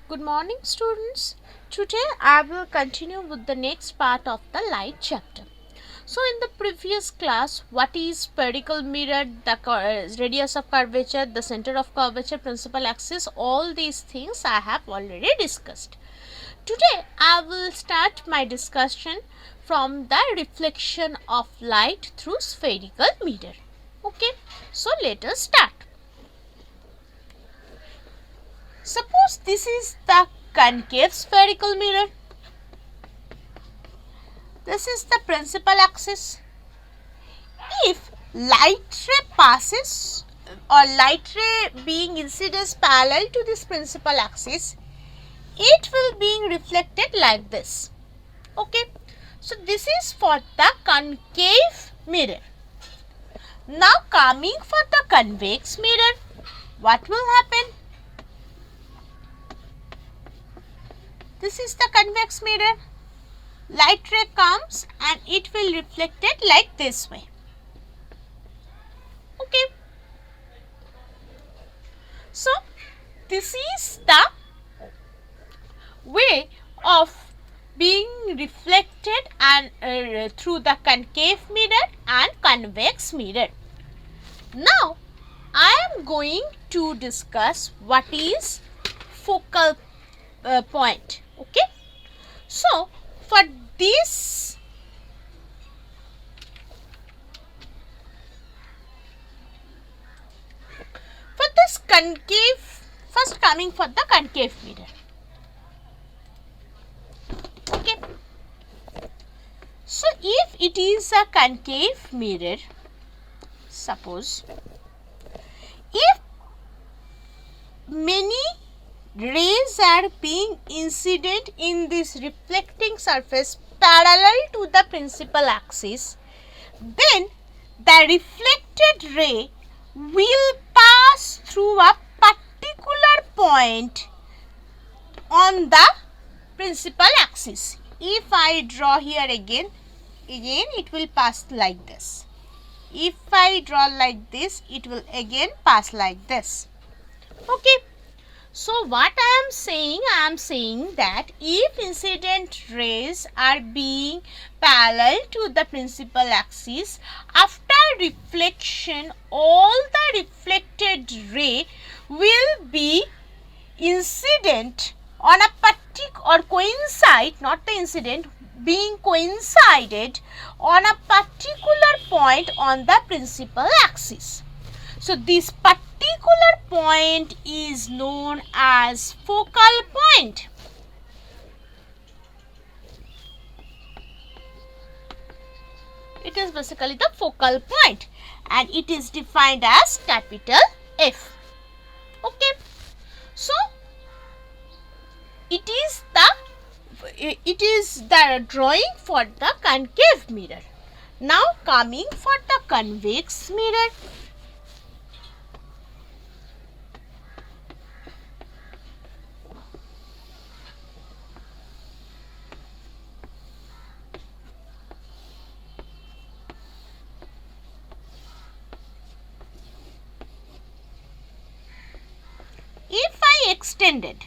Good morning, students. Today I will continue with the next part of the light chapter. So in the previous class, what is spherical mirror, the radius of curvature, the center of curvature, principal axis, all these things I have already discussed. Today I will start my discussion from the reflection of light through spherical mirror. Okay, so let us start. Suppose this is the concave spherical mirror. This is the principal axis. If light ray passes or light ray being incidence parallel to this principal axis, it will being reflected like this. Okay. So this is for the concave mirror. Now coming for the convex mirror, what will happen? This is the convex mirror. Light ray comes and it will reflect it like this way. Okay. So this is the way of being reflected and through the concave mirror and convex mirror. Now I am going to discuss what is focal point. Okay. So for this, concave, first coming for the concave mirror. Okay. So if it is a concave mirror, suppose if many rays are being incident in this reflecting surface parallel to the principal axis, then the reflected ray will pass through a particular point on the principal axis. If I draw here again it will pass like this. If I draw like this, it will again pass like this. Okay. So what I am saying that if incident rays are being parallel to the principal axis, after reflection all the reflected ray will be incident on a particular or coincide, not the incident, being coincided on a particular point on the principal axis. So this particular point is known as focal point. It is basically the focal point and it is defined as capital F. Okay. So it is the drawing for the concave mirror. Now coming for the convex mirror. If I extended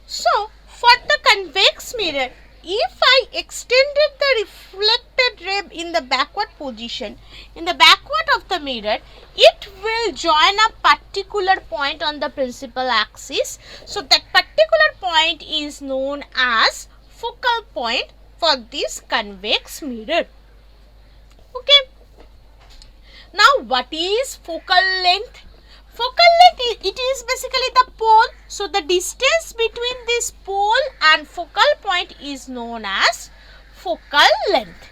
so for the convex mirror, if I extended the reflected ray in the backward position, in the backward of the mirror, it will join a particular point on the principal axis. So that particular point is known as focal point for this convex mirror. Okay. Now what is focal length? Focal length, it is basically the pole. So the distance between this pole and focal point is known as focal length.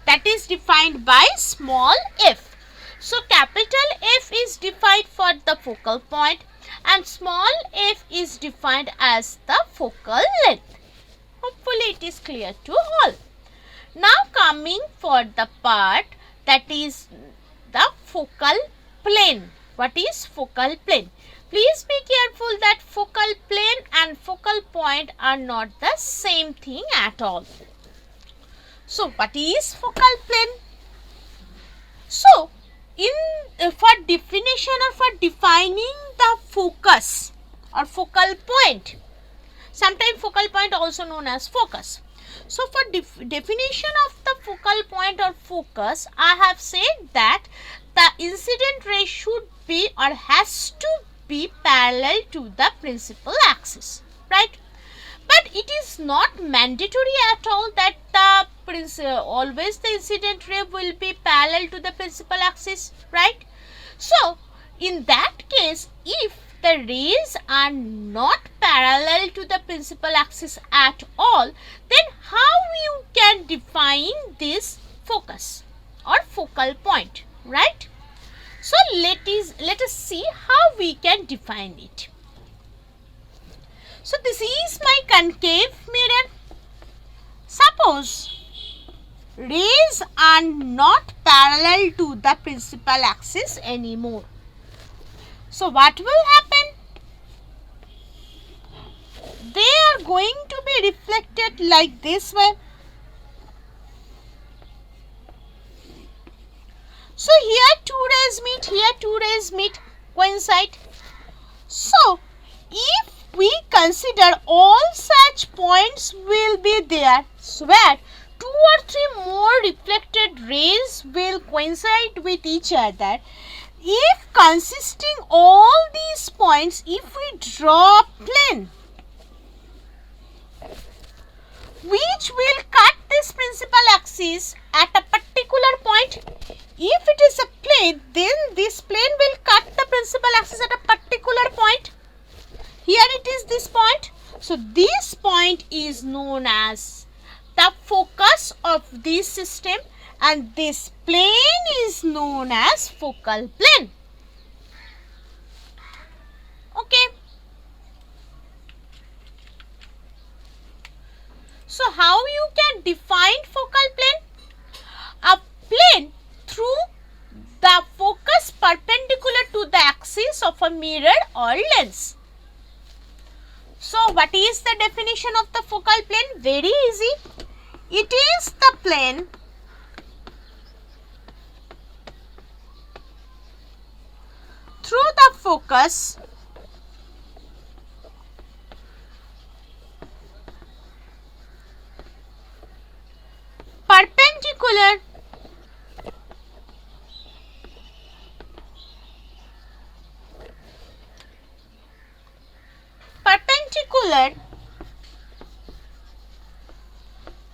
That is defined by small f. So capital F is defined for the focal point and small f is defined as the focal length. Hopefully it is clear to all. Now coming for the part that is the focal plane. What is focal plane? Please be careful that focal plane and focal point are not the same thing at all. So, what is focal plane? So, for definition or for defining the focus or focal point, sometimes focal point also known as focus. So, for definition of the focal point or focus, I have said that the incident ray should be or has to be parallel to the principal axis, right? But it is not mandatory at all that always the incident ray will be parallel to the principal axis, right? So, in that case, if the rays are not parallel to the principal axis at all, then how you can define this focus or focal point, right? So, let us see how we can define it. So, this is my concave mirror. Suppose rays are not parallel to the principal axis anymore. So, what will happen? They are going to be reflected like this way. So, here two rays meet, here two rays meet, coincide. So, if we consider all such points will be there, so where two or three more reflected rays will coincide with each other. If consisting all these points, if we draw a plane which will cut this principal axis at a particular point, if it is a plane, then this plane will cut the principal axis at a particular point. Here it is this point. So, this point is known as the focus of this system and this plane is known as focal plane. Okay. So, how you can define focal plane? A plane through the focus perpendicular to the axis of a mirror or lens. So, what is the definition of the focal plane? Very easy. It is the plane through the focus perpendicular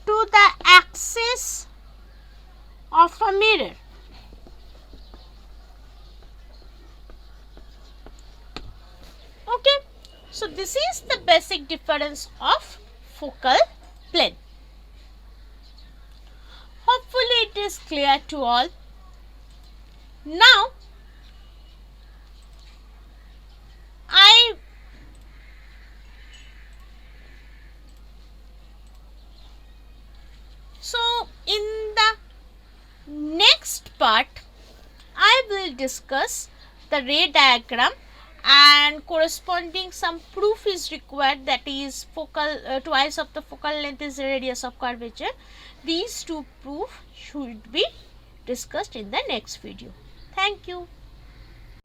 to the axis of a mirror. Okay, so this is the basic difference of focal plane. Hopefully it is clear to all. Now, in the next part, I will discuss the ray diagram and corresponding some proof is required, that is focal twice of the focal length is the radius of curvature. These two proof should be discussed in the next video. Thank you.